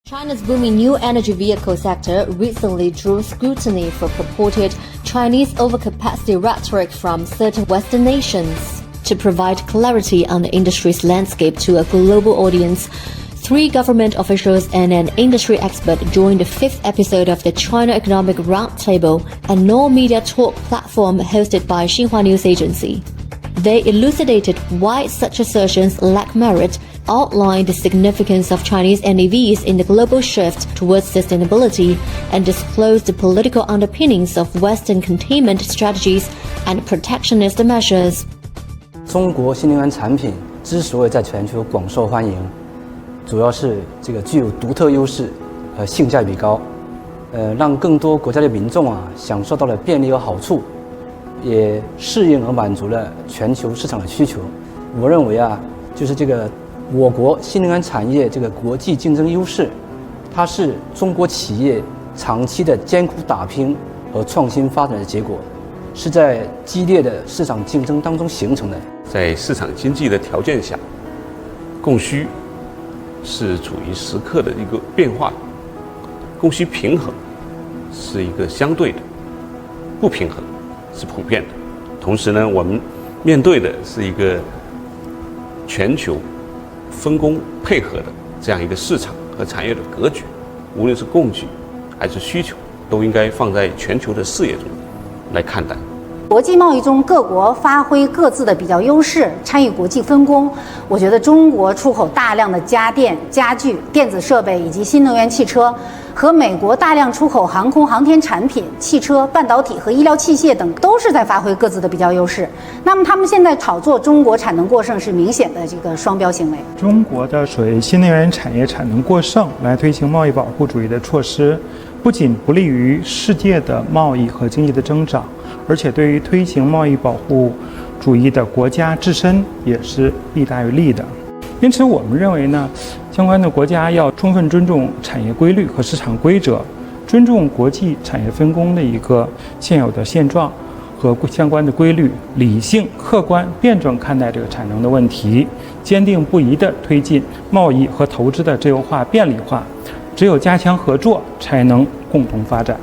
China's booming new energy vehicle sector recently drew scrutiny for purported Chinese overcapacity rhetoric from certain Western nations. To provide clarity on the industry's landscape to a global audience, 3 government officials and an industry expert joined the 5th episode of the China Economic Roundtable, a no-media talk platform hosted by Xinhua News Agency. They elucidated why such assertions lack merit, outlined the significance of Chinese NEVs in the global shift towards sustainability, and disclosed the political underpinnings of Western containment strategies and protectionist measures. 中国新能源产品之所以在全球广受欢迎，主要是这个具有独特优势和性价比高，让更多国家的民众享受到了便利和好处，也适应和满足了全球市场的需求。我认为就是这个我国新能源产业这个国际竞争优势，它是中国企业长期的艰苦打拼和创新发展的结果，是在激烈的市场竞争当中形成的。在市场经济的条件下，供需是处于时刻的一个变化，供需平衡是一个相对的，不平衡是普遍的。同时呢，我们面对的是一个全球分工配合的这样一个市场和产业的格局，无论是供给还是需求，都应该放在全球的视野中来看待。国际贸易中，各国发挥各自的比较优势，参与国际分工。我觉得中国出口大量的家电、家具、电子设备以及新能源汽车，和美国大量出口航空航天产品、汽车、半导体和医疗器械等，都是在发挥各自的比较优势。那么他们现在炒作中国产能过剩是明显的这个双标行为。中国的所谓新能源产业产能过剩来推行贸易保护主义的措施，不仅不利于世界的贸易和经济的增长，而且对于推行贸易保护主义的国家自身也是利大于利的。因此我们认为呢，相关的国家要充分尊重产业规律和市场规则，尊重国际产业分工的一个现有的现状和相关的规律，理性、客观、辩证看待这个产能的问题，坚定不移地推进贸易和投资的自由化、便利化。只有加强合作，才能共同发展。